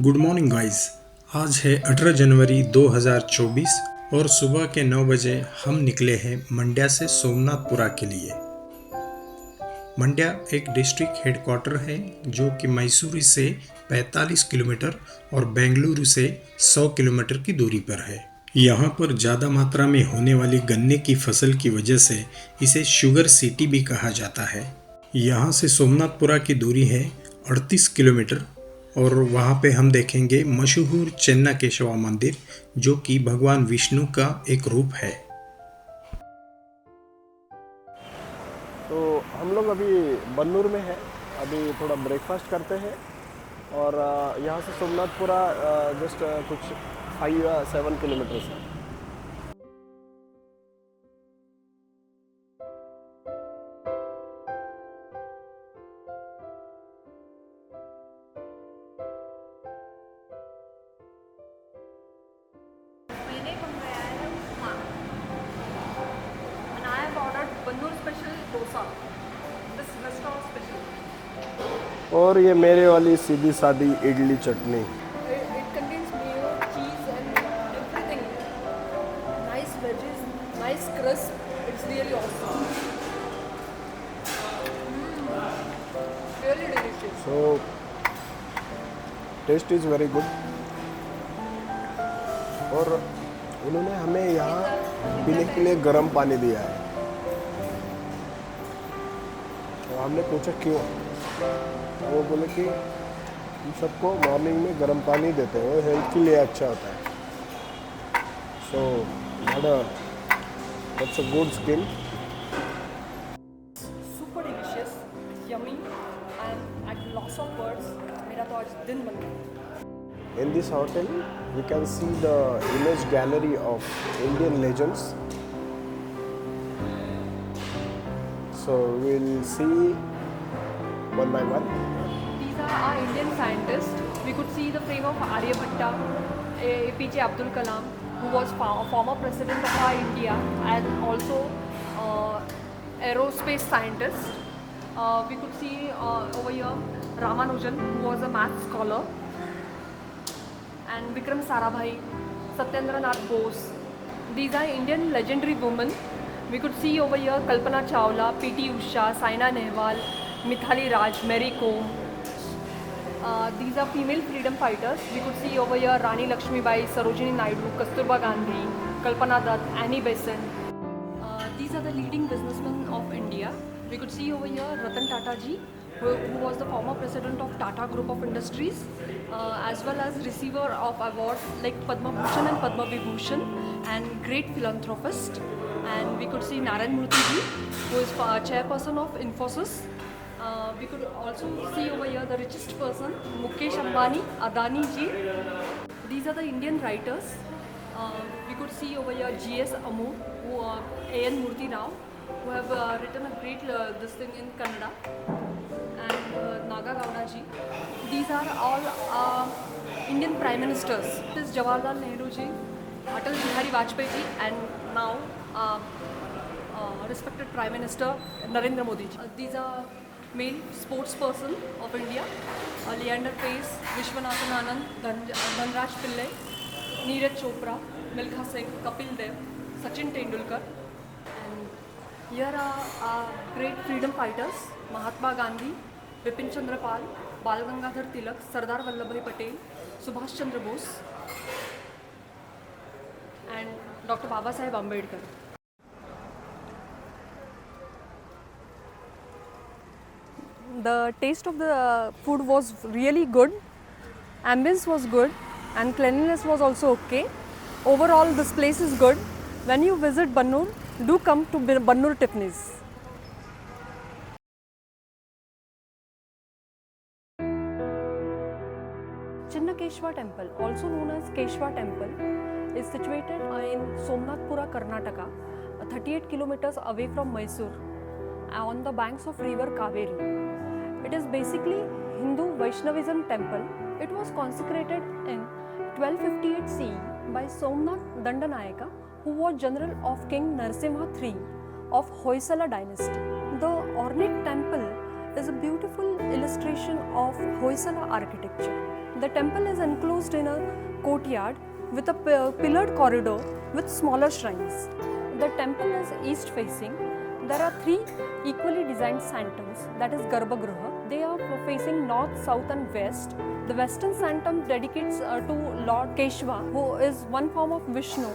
Good morning guys. आज है 18 जनवरी 2024 और सुबह के 9 बजे हम निकले हैं मंड्या से सोमनाथपुरा के लिए। मंड्या एक डिस्ट्रिक्ट हेडक्वार्टर है जो कि मैसूरी से 45 किलोमीटर और बेंगलुरु से 100 किलोमीटर की दूरी पर है। यहाँ पर ज़्यादा मात्रा में होने वाली गन्ने की फसल की वजह से इसे शुगर सिटी भी कहा जाता है। यहाँ से सोमनाथपुरा की दूरी है 38 किलोमीटर और वहाँ पे हम देखेंगे मशहूर चेन्ना केशवा मंदिर जो कि भगवान विष्णु का एक रूप है। तो हम लोग अभी बन्नूर में हैं। अभी थोड़ा ब्रेकफास्ट करते हैं और यहाँ से सोमनाथपुरा जस्ट कुछ 5-7 किलोमीटर्स है। मैंने मंगाया है उपमा and I have ordered Bannur special dosa. This restaurant special. और ये मेरे वाली सीधी सादी idli chutney. It contains mayo, cheese and everything. Nice veggies, nice crisp. It's really awesome. Really delicious. So taste is very good. और उन्होंने हमें यहाँ पीने के लिए गर्म पानी दिया है। तो हमने पूछा क्यों, वो बोले कि हम सबको मॉर्निंग में गर्म पानी देते हैं, वो हेल्थ के लिए अच्छा होता है। So that's a good skin. Super delicious, yummy and at loss of words. मेरा तो आज दिन बन गया. In this hotel, we can see the image gallery of Indian legends. So we'll see one by one. These are our Indian scientists. We could see the frame of Aryabhatta, APJ Abdul Kalam, who was former president of our India and also aerospace scientist. We could see over here Ramanujan, who was a math scholar, and Vikram Sarabhai, Satyendra Nath Bose. These are Indian legendary women. We could see over here Kalpana Chawla, P.T. Usha, Saina Nehwal, Mithali Raj, Mary Kom. These are female freedom fighters. We could see over here Rani Lakshmibai, Sarojini Naidu, Kasturba Gandhi, Kalpana Dutt, Annie Besant. These are the leading businessmen of India. We could see over here Ratan Tata ji, who was the former president of Tata Group of Industries, as well as receiver of awards like Padma Bhushan and Padma Vibhushan, and great philanthropist. And we could see Narayan Murthy ji, who is chairperson of Infosys. We could also see over here the richest person, Mukesh Ambani, Adani ji. These are the Indian writers. We could see over here G.S. Amoor, A.N. Murthy Rao, who have written a great this thing in Kannada, and Naga Gowda ji. These are all Indian prime ministers. This is Jawaharlal Nehru ji, Atal Bihari Vajpayee ji, and now respected Prime Minister Narendra Modi ji. These are male sports person of India, Leander Pace, Vishwanathan Anand, Dhanraj Pillai, Neeraj Chopra, Milkha Singh, Kapil Dev, Sachin Tendulkar. And here are great freedom fighters, Mahatma Gandhi, Bipin Chandra Pal, Bal Gangadhar Tilak, Sardar Vallabhbhai Patel, Subhash Chandra Bose, and Dr. Baba Saheb Ambedkar. The taste of the food was really good, ambience was good, and cleanliness was also okay. Overall, this place is good. When you visit Bannur, do come to Bannur Tiffany's. Chinnakeshwar Temple, also known as Keshwa Temple, is situated in Somnathpura, Karnataka, 38 kilometers away from Mysore, on the banks of river Kaveri. It is basically Hindu Vaishnavism temple. It was consecrated in 1258 CE by Somnath Dandanayaka, who was general of King Narasimha III of Hoysala dynasty. The ornate temple is is a beautiful illustration of Hoysala architecture. The temple is enclosed in a courtyard with a pillared corridor with smaller shrines. The temple is east facing. There are three equally designed sanctums, that is Garbhagriha. They are facing north, south and west. The western sanctum dedicates to Lord Keshava, who is one form of Vishnu,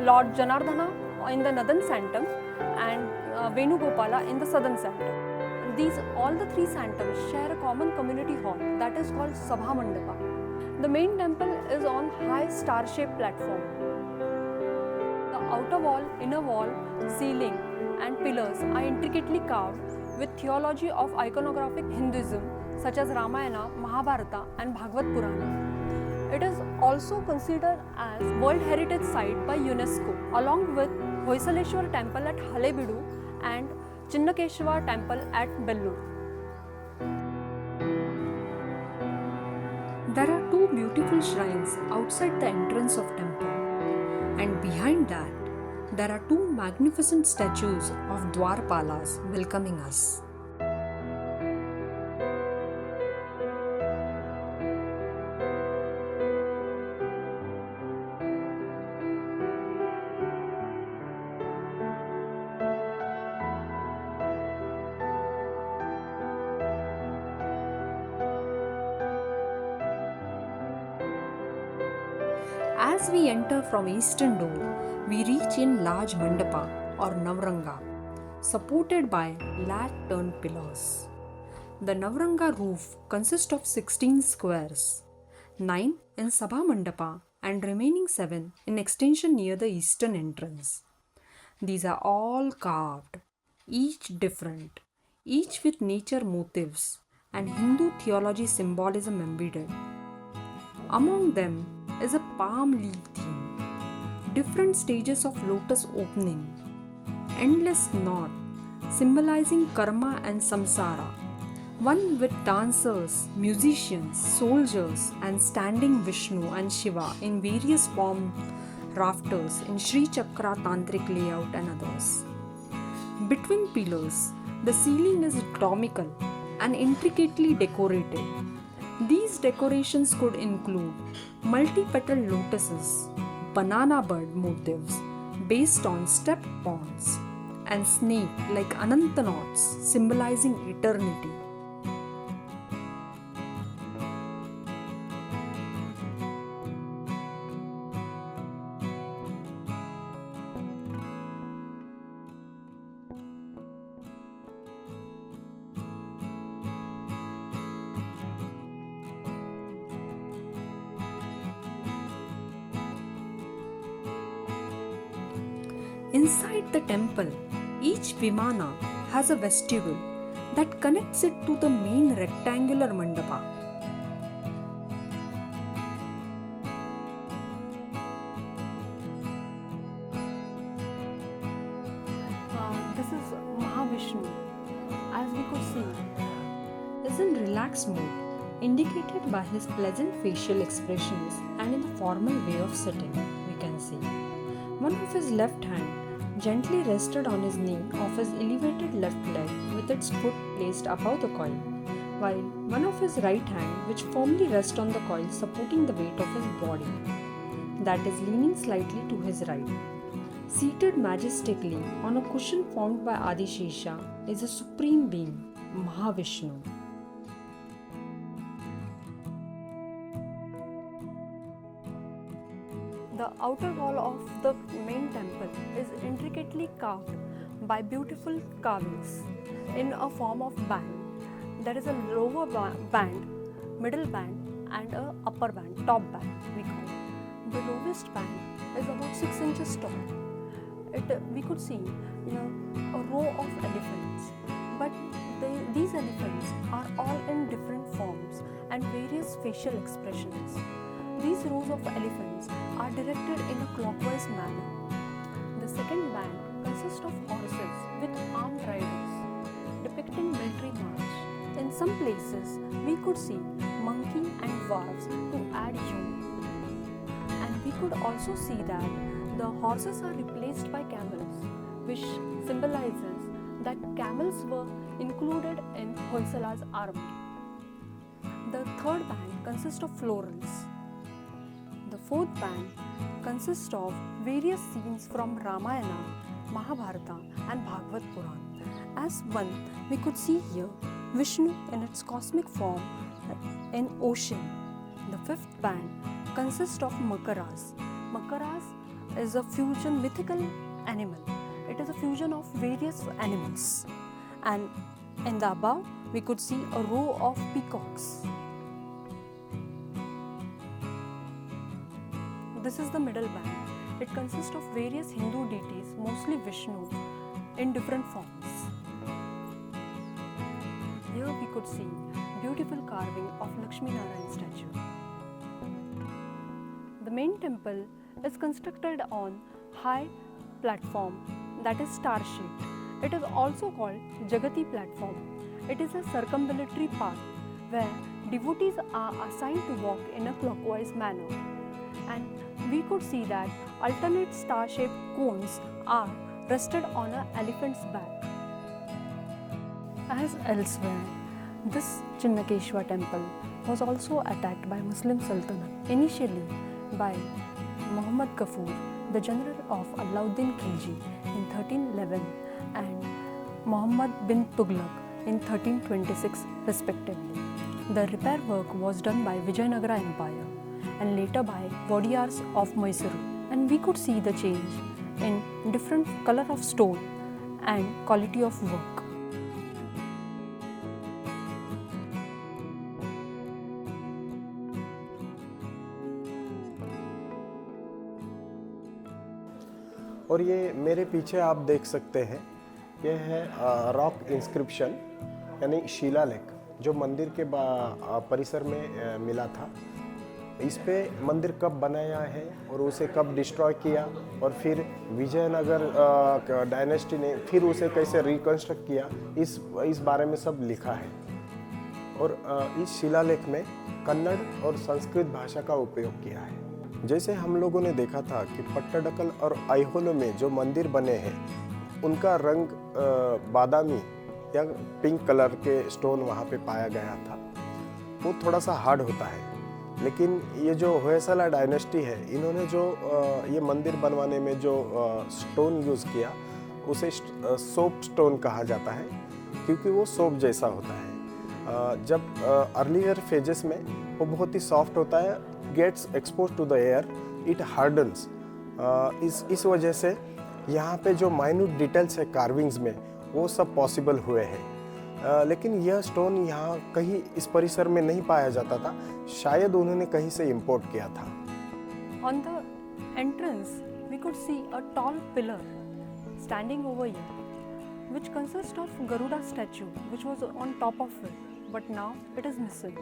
Lord Janardhana in the northern sanctum and Venugopala in the southern sanctum. All the three sanctums share a common community hall that is called Sabha Mandapa. The main temple is on high star-shaped platform. The outer wall, inner wall, ceiling and pillars are intricately carved with theology of iconographic Hinduism such as Ramayana, Mahabharata and Bhagavad Purana. It is also considered as World Heritage Site by UNESCO along with Hoysaleshwar Temple at Halebeedu and Chinnakeshwar Temple at Bellur. There are two beautiful shrines outside the entrance of temple, and behind that there are two magnificent statues of Dwarpalas welcoming us. As we enter from eastern door, we reach in large mandapa or navranga, supported by lat-turned pillars. The navranga roof consists of 16 squares, 9 in Sabha Mandapa and remaining 7 in extension near the eastern entrance. These are all carved, each different, each with nature motifs and Hindu theology symbolism embedded. Among them is a palm leaf theme, different stages of lotus opening, endless knot symbolizing karma and samsara, one with dancers, musicians, soldiers and standing Vishnu and Shiva in various form rafters in Sri Chakra Tantric layout and others. Between pillars, the ceiling is rhombolical and intricately decorated. These decorations could include multi-petal lotuses, banana bird motifs based on stepped ponds, and snake like Ananta knots symbolizing eternity. Inside the temple, each Vimana has a vestibule that connects it to the main rectangular mandapa. This is Mahavishnu, as we could see, Is in relaxed mood, indicated by his pleasant facial expressions and in the formal way of sitting, we can see. One of his left hand gently rested on his knee of his elevated left leg with its foot placed above the coil, while one of his right hand which firmly rests on the coil supporting the weight of his body, that is leaning slightly to his right. Seated majestically on a cushion formed by Adishesha is a supreme being, Mahavishnu. The outer wall of the main temple is intricately carved by beautiful carvings in a form of band. There is a lower band, middle band and a upper band, top band we call it. The lowest band is about 6 inches tall. We could see a row of elephants, but these elephants are all in different forms and various facial expressions. These rows of elephants are directed in a clockwise manner. The second band consists of horses with armed riders, depicting military march. In some places, we could see monkey and dwarves to add humor. And we could also see that the horses are replaced by camels, which symbolizes that camels were included in Hoysala's army. The third band consists of florals. The fourth band consists of various scenes from Ramayana, Mahabharata and Bhagavad Puran. As one, we could see here Vishnu in its cosmic form in ocean. The fifth band consists of Makaras. Makaras is a fusion mythical animal. It is a fusion of various animals. And in the above, we could see a row of peacocks. This is the middle band. It consists of various Hindu deities, mostly Vishnu, in different forms. Here we could see beautiful carving of Lakshmi Narayan statue. The main temple is constructed on high platform that is star-shaped. It is also called Jagati platform. It is a circumambulatory path where devotees are assigned to walk in a clockwise manner. And we could see that alternate star-shaped cones are rested on an elephant's back. As elsewhere, this Chinnakeshwar temple was also attacked by Muslim Sultanate, initially by Muhammad Ghaffur, the general of Alauddin Khilji in 1311 and Muhammad bin Tughlaq in 1326 respectively. The repair work was done by Vijayanagara Empire and later by Wadiyars of Mysuru, and we could see the change in different color of stone and quality of work. और ये मेरे पीछे आप देख सकते हैं, यह है रॉक इंस्क्रिप्शन यानी शिलालेख जो मंदिर के परिसर में मिला था। इस पे मंदिर कब बनाया है और उसे कब डिस्ट्रॉय किया और फिर विजयनगर डायनेस्टी ने फिर उसे कैसे रिकंस्ट्रक्ट किया, इस बारे में सब लिखा है। और इस शिलालेख में कन्नड़ और संस्कृत भाषा का उपयोग किया है। जैसे हम लोगों ने देखा था कि पट्टडकल और आइहोले में जो मंदिर बने हैं उनका रंग बादामी या पिंक कलर के स्टोन वहाँ पे पाया गया था, वो थोड़ा सा हार्ड होता है। लेकिन ये जो होयसला डायनेस्टी है, इन्होंने जो ये मंदिर बनवाने में जो स्टोन यूज़ किया उसे सोप स्टोन कहा जाता है, क्योंकि वो सोप जैसा होता है। जब अर्लीयर फेजेस में वो बहुत ही सॉफ्ट होता है, gets expose to the air, it hardens. इस वजह से यहाँ पे जो माइन्यूट डिटेल्स है कार्विंग्स में वो सब पॉसिबल हुए हैं। लेकिन यह स्टोन यहाँ कहीं इस परिसर में नहीं पाया जाता था, शायद उन्होंने कहीं से इंपोर्ट किया था। On the entrance, we could see a tall pillar standing over here, which consists of Garuda statue, which was on top of it, but now it is missing.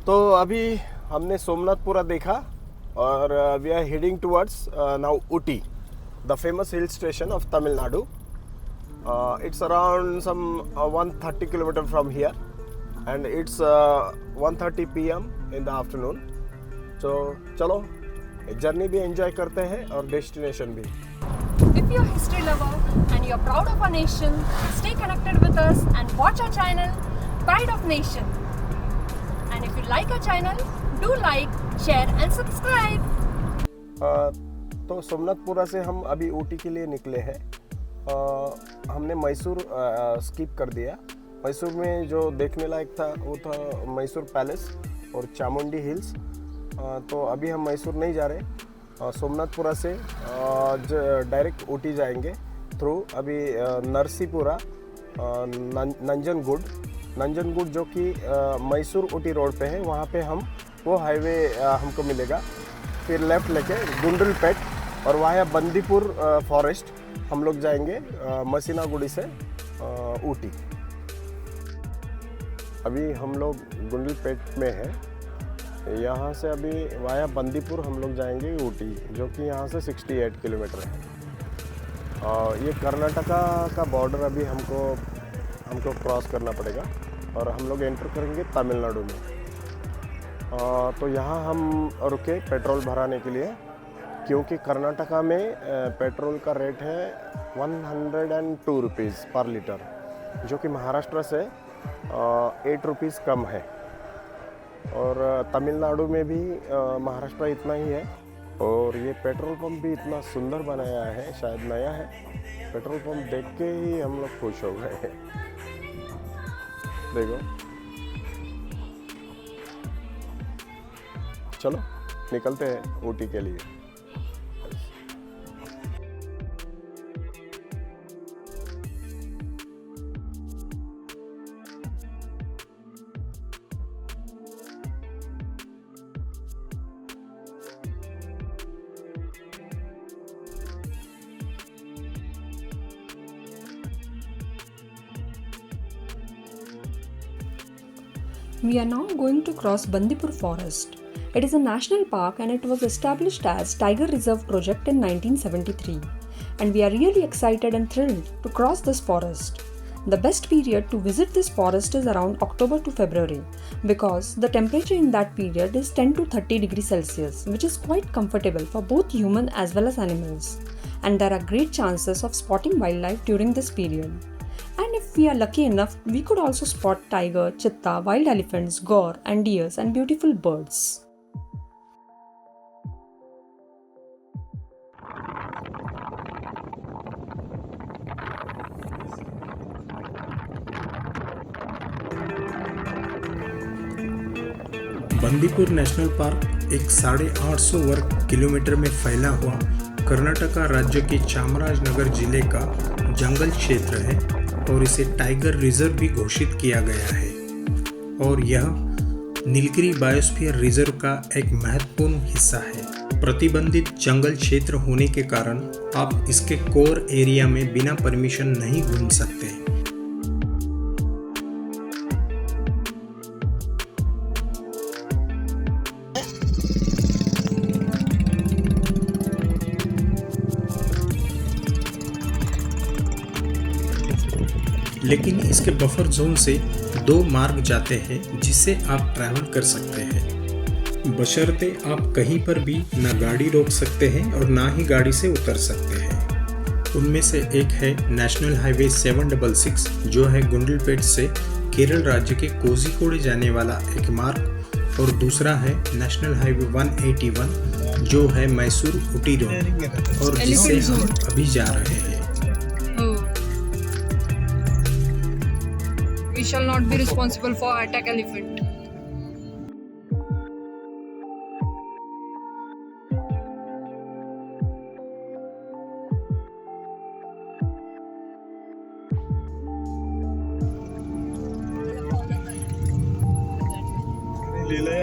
तो अभी हमने सोमनाथपुरा देखा और we are heading towards now Ooty, the famous hill station of Tamil Nadu. It's around some 130 kilometre from here and it's 1:30 PM in the afternoon. तो चलो journey भी enjoy करते हैं और डेस्टिनेशन भी। If you're a history lover and you're proud of our nation, stay connected with us and watch our channel, Pride of Nation. And if you like our channel, do like, share and subscribe. तो सोमनाथपुरा से हम अभी ऊटी के लिए निकले हैं। हमने Mysore skip कर दिया। मैसूर में जो देखने लायक था वो था मैसूर पैलेस और चामुंडी हिल्स। तो अभी हम मैसूर नहीं जा रहे, सोमनाथपुरा से डायरेक्ट ऊटी जाएंगे। थ्रू अभी नरसीपुरा, नंजनगुड जो कि मैसूर ऊटी रोड पे है, वहाँ पे हम वो हाईवे हमको मिलेगा। फिर लेफ़्ट लेके गुंडलपेट और वहाँ बंदीपुर फॉरेस्ट हम लोग जाएंगे मसीनागुड़ी से ऊटी। अभी हम लोग गुंडलपेट में है, यहाँ से अभी वाया बंदीपुर हम लोग जाएंगे ऊटी, जो कि यहाँ से 68 किलोमीटर है। ये कर्नाटका का बॉर्डर अभी हमको क्रॉस करना पड़ेगा और हम लोग एंटर करेंगे तमिलनाडु में। तो यहाँ हम रुके पेट्रोल भराने के लिए, क्योंकि कर्नाटका में पेट्रोल का रेट है 102 रुपीज़ पर लीटर, जो कि महाराष्ट्र से 8 रुपीज़ कम है। और तमिलनाडु में भी महाराष्ट्र इतना ही है। और ये पेट्रोल पंप भी इतना सुंदर बनाया है, शायद नया है। पेट्रोल पंप देख के ही हम लोग खुश हो गए हैं। देखो, चलो निकलते हैं ऊटी के लिए। We are now going to cross Bandipur Forest. It is a national park and it was established as Tiger Reserve Project in 1973. And we are really excited and thrilled to cross this forest. The best period to visit this forest is around October to February, because the temperature in that period is 10 to 30 degrees Celsius, which is quite comfortable for both human as well as animals. And there are great chances of spotting wildlife during this period. And if we are lucky enough, we could also spot tiger, cheetah, wild elephants, gaur and deers and beautiful birds. Bandipur national park एक 850 वर्ग kilometre में फैला हुआ कर्नाटका राज्य के चामराजनगर जिले का जंगल क्षेत्र है और इसे टाइगर रिजर्व भी घोषित किया गया है। और यह नीलगिरी बायोस्फीयर रिजर्व का एक महत्वपूर्ण हिस्सा है। प्रतिबंधित जंगल क्षेत्र होने के कारण आप इसके कोर एरिया में बिना परमिशन नहीं घूम सकते। लेकिन इसके बफर जोन से 2 मार्ग जाते हैं जिससे आप ट्रैवल कर सकते हैं, बशर्ते आप कहीं पर भी ना गाड़ी रोक सकते हैं और ना ही गाड़ी से उतर सकते हैं। उनमें से एक है नेशनल हाईवे 766 जो है गुंडलपेट से केरल राज्य के कोझिकोड जाने वाला एक मार्ग, और दूसरा है नेशनल हाईवे 181 जो है मैसूर ऊटी रोड और जिससे हम अभी जा रहे हैं। We shall not be responsible for attack elephant.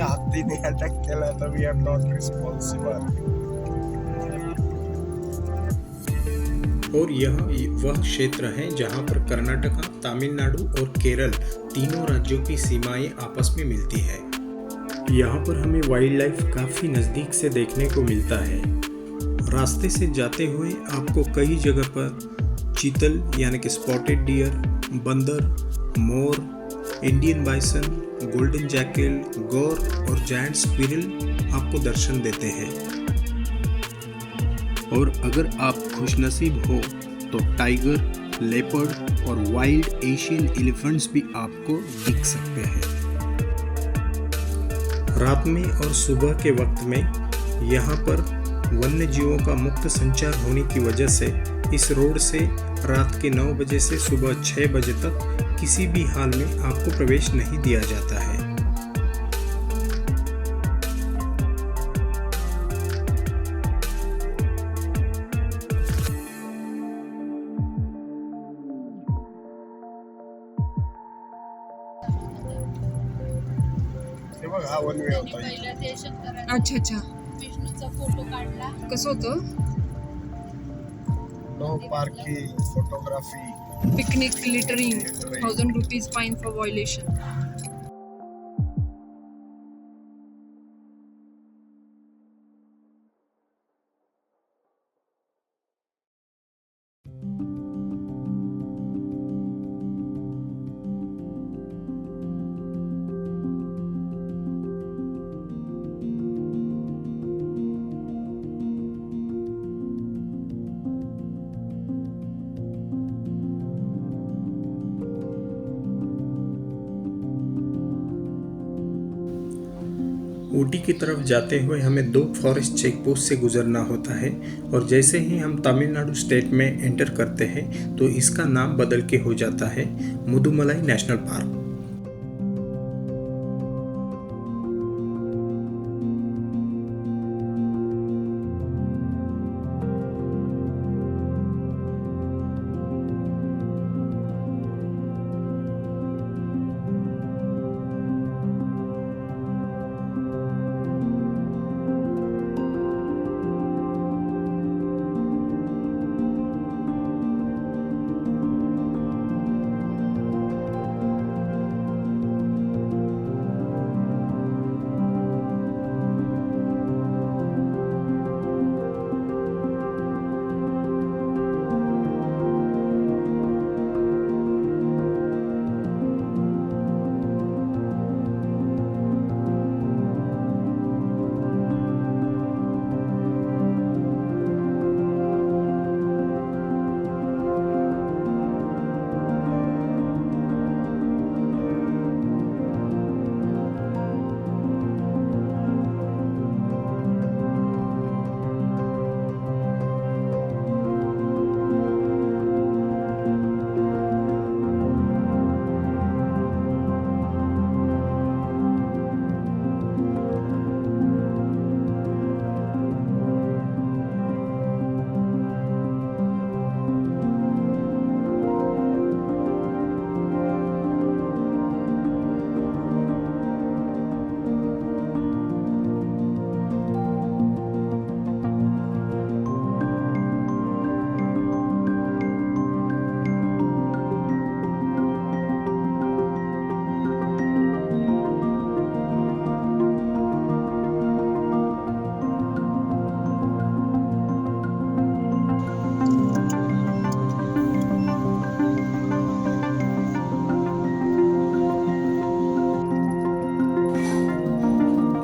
हाथीने अटॅक केला तर वी आर नॉट रिस्पॉन्सिबल। और यह वह क्षेत्र है जहां पर कर्नाटका, तमिलनाडु और केरल तीनों राज्यों की सीमाएं आपस में मिलती है। यहाँ पर हमें वाइल्ड लाइफ काफ़ी नज़दीक से देखने को मिलता है। रास्ते से जाते हुए आपको कई जगह पर चीतल यानी कि स्पॉटेड डियर, बंदर, मोर, इंडियन बाइसन, गोल्डन जैकल, गौर और जायंट स्क्विरल आपको दर्शन देते हैं। और अगर आप खुशनसीब हो तो टाइगर, लेपर्ड और वाइल्ड एशियन एलिफेंट्स भी आपको दिख सकते हैं। रात में और सुबह के वक्त में यहाँ पर वन्य जीवों का मुक्त संचार होने की वजह से इस रोड से रात के 9 बजे से सुबह 6 बजे तक किसी भी हाल में आपको प्रवेश नहीं दिया जाता है। बघ हा वन वे होता इथे. पहिलं ते शंकराने अच्छा अच्छा विष्णूचा फोटो काढला. कसं होतं no parking, photography. Picnic littering 1000 rupees fine for violation. Ooty की तरफ जाते हुए हमें 2 फॉरेस्ट चेक पोस्ट से गुजरना होता है और जैसे ही हम तमिलनाडु स्टेट में एंटर करते हैं तो इसका नाम बदल के हो जाता है मुदुमलाई नेशनल पार्क।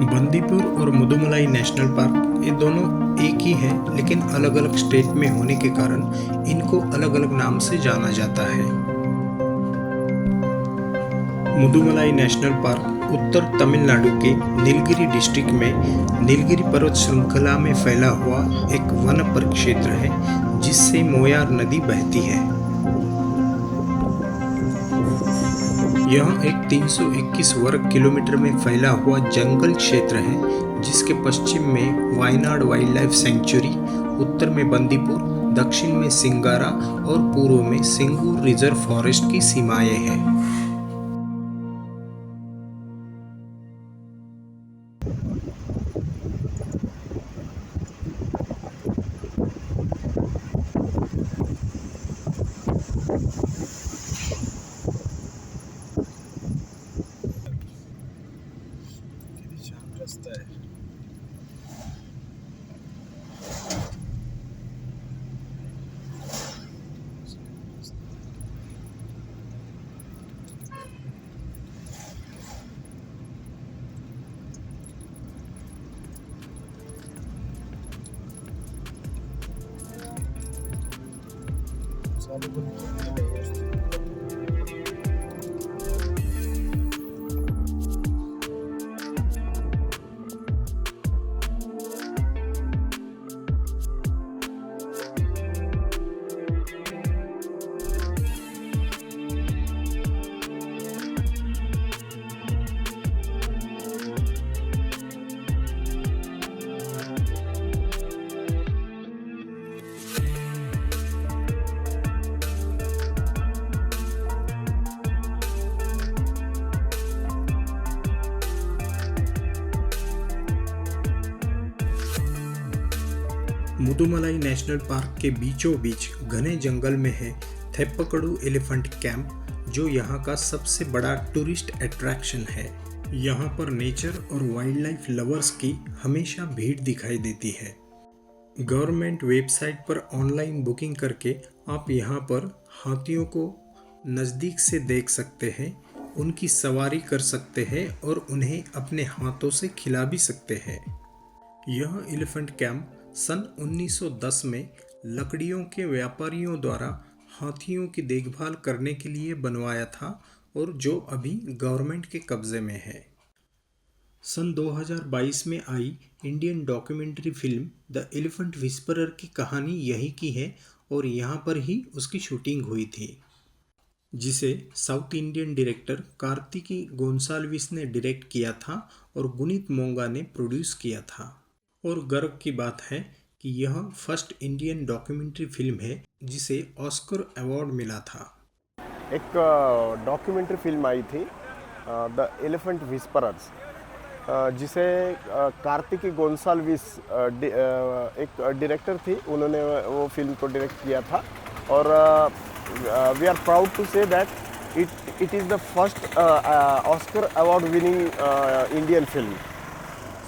बंदीपुर और मुदुमलाई नेशनल पार्क ये दोनों एक ही हैं, लेकिन अलग अलग स्टेट में होने के कारण इनको अलग अलग नाम से जाना जाता है। मुदुमलाई नेशनल पार्क उत्तर तमिलनाडु के नीलगिरी डिस्ट्रिक्ट में नीलगिरी पर्वत श्रृंखला में फैला हुआ एक वन परिक्षेत्र है जिससे मोयार नदी बहती है। यह एक 321 वर्ग किलोमीटर में फैला हुआ जंगल क्षेत्र है जिसके पश्चिम में वायनाड वाइल्ड लाइफ सेंचुरी, उत्तर में बंदीपुर, दक्षिण में सिंगारा और पूर्व में सिंगूर रिजर्व फॉरेस्ट की सीमाएं हैं। मुदुमलाई नेशनल पार्क के बीचों बीच घने जंगल में है थेप्पकड़ू एलिफेंट कैंप, जो यहाँ का सबसे बड़ा टूरिस्ट अट्रैक्शन है। यहाँ पर नेचर और वाइल्ड लाइफ लवर्स की हमेशा भीड़ दिखाई देती है। गवर्नमेंट वेबसाइट पर ऑनलाइन बुकिंग करके आप यहाँ पर हाथियों को नज़दीक से देख सकते हैं, उनकी सवारी कर सकते हैं और उन्हें अपने हाथों से खिला भी सकते हैं। यह एलिफेंट कैंप सन 1910 में लकड़ियों के व्यापारियों द्वारा हाथियों की देखभाल करने के लिए बनवाया था और जो अभी गवर्नमेंट के कब्जे में है। सन 2022 में आई Indian documentary film the elephant whisperer की कहानी यही की है और यहाँ पर ही उसकी शूटिंग हुई थी, जिसे south Indian director Kartiki Gonsalves ने डायरेक्ट किया था और गुनीत मोंगा ने प्रोड्यूस किया था। और गर्व की बात है कि यह फर्स्ट इंडियन डॉक्यूमेंट्री फिल्म है जिसे ऑस्कर अवार्ड मिला था। एक डॉक्यूमेंट्री फिल्म आई थी द एलिफेंट विस्परर्स, जिसे कार्तिकी गोंसाल्विस एक डायरेक्टर थी, उन्होंने वो फिल्म को डायरेक्ट किया था। और we are proud to say that it is the first Oscar award winning Indian film.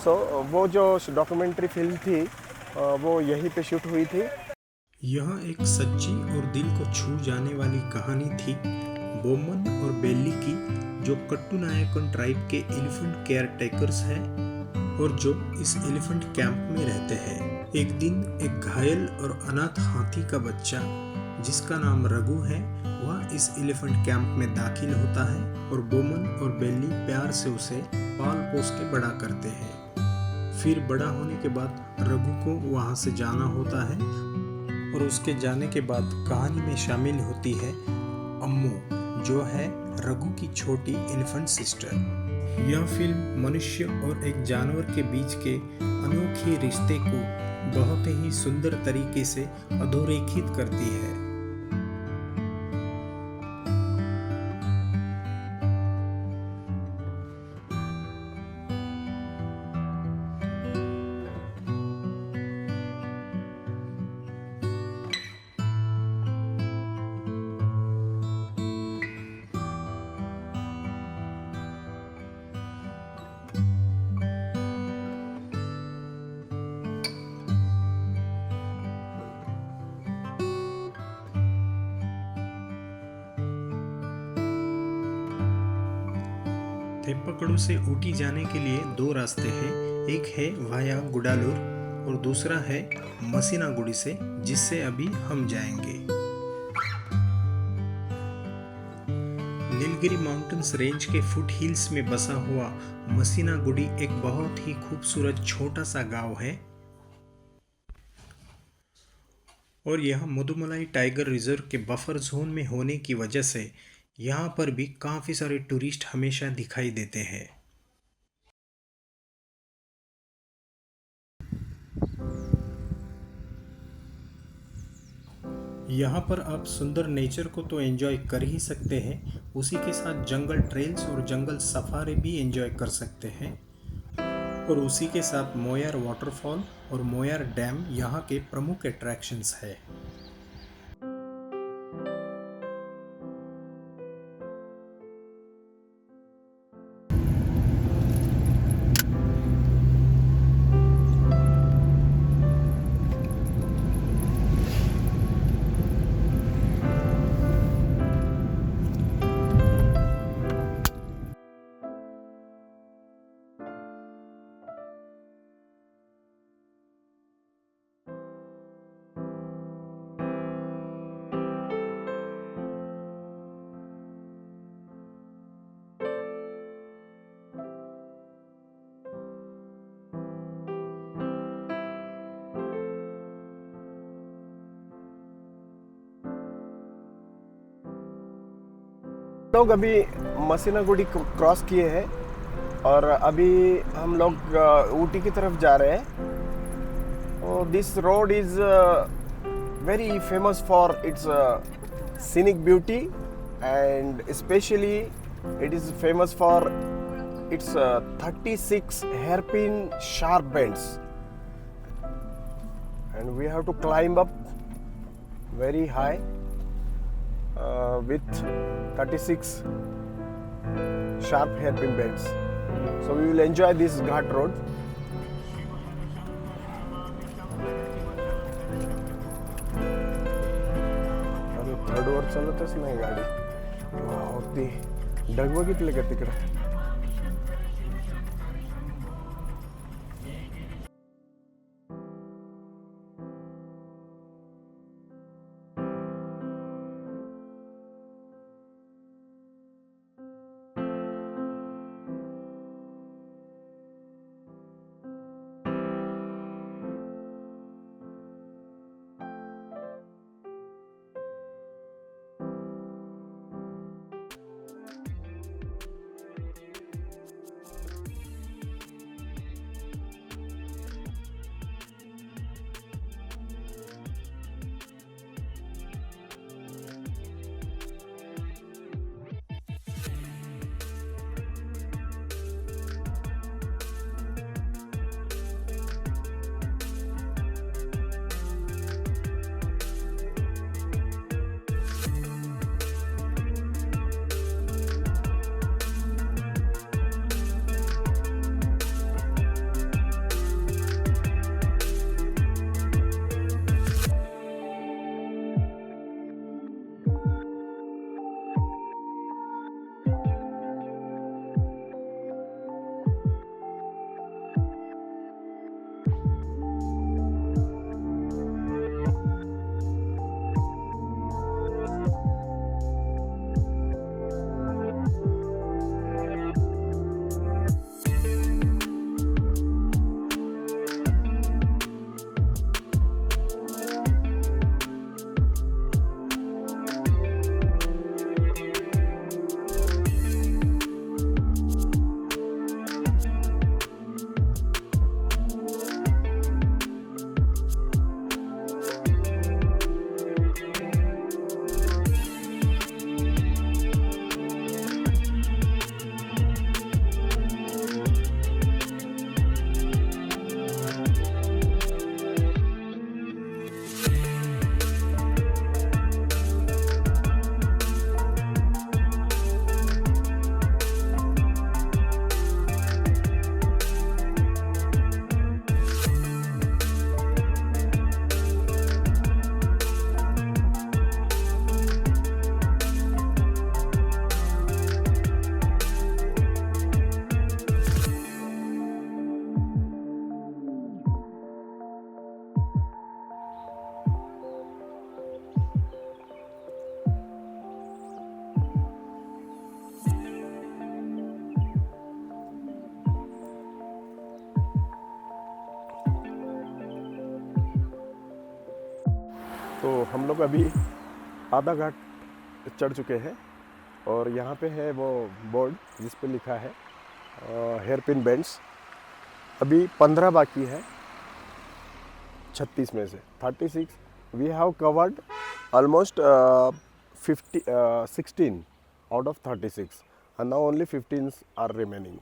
So वो जो डॉक्यूमेंट्री फिल्म थी वो यहीं पे शूट हुई थी। यह एक सच्ची और दिल को छू जाने वाली कहानी थी बोमन और बेली की, जो कट्टुनायकन ट्राइब के एलिफेंट केयर टेकर्स हैं और जो इस एलिफेंट कैंप में रहते हैं। एक दिन एक घायल और अनाथ हाथी का बच्चा जिसका नाम रघु है, वह इस एलिफेंट कैंप में दाखिल होता है और बोमन और बेली प्यार से उसे पाल पोस के बड़ा करते हैं। फिर बड़ा होने के बाद रघु को वहाँ से जाना होता है और उसके जाने के बाद कहानी में शामिल होती है अम्मू, जो है रघु की छोटी एलिफेंट सिस्टर। यह फिल्म मनुष्य और एक जानवर के बीच के अनोखे रिश्ते को बहुत ही सुंदर तरीके से अधोरेखित करती है। थेप्पकड़ू से ऊटी जाने के लिए दो रास्ते हैं, एक है वाया गुडालूर और दूसरा है मसीनागुड़ी से, जिससे अभी हम जाएंगे। नीलगिरी माउंटेन्स रेंज के फुट हिल्स में बसा हुआ मसीनागुड़ी एक बहुत ही खूबसूरत छोटा सा गांव है और यह मुदुमलाई टाइगर रिजर्व के बफर जोन में होने की वजह से यहाँ पर भी काफ़ी सारे टूरिस्ट हमेशा दिखाई देते हैं। यहाँ पर आप सुंदर नेचर को तो एंजॉय कर ही सकते हैं, उसी के साथ जंगल ट्रेल्स और जंगल सफारी भी एंजॉय कर सकते हैं और उसी के साथ मोयार वाटरफॉल और मोयार डैम यहाँ के प्रमुख अट्रैक्शंस है। लोग अभी मसीनागुड़ी क्रॉस किए हैं और अभी हम लोग ऊटी की तरफ जा रहे हैं। This road is very famous for its scenic beauty and especially it is famous for its 36 hairpin sharp bends and we have to climb up very high with 36 sharp hairpin bends. So we will enjoy this ghat road. अरे third वर चालतच नाही गाडी. वाव, ते ढग बघितले का तिकडे? तो हम लोग अभी आधा घाट चढ़ चुके हैं और यहाँ पे है वो बोर्ड जिस पे लिखा है हेयर पिन बेंड्स. अभी 15 बाकी है 36 में से 36. We have covered almost 16 out of 36 and now only 15 are remaining.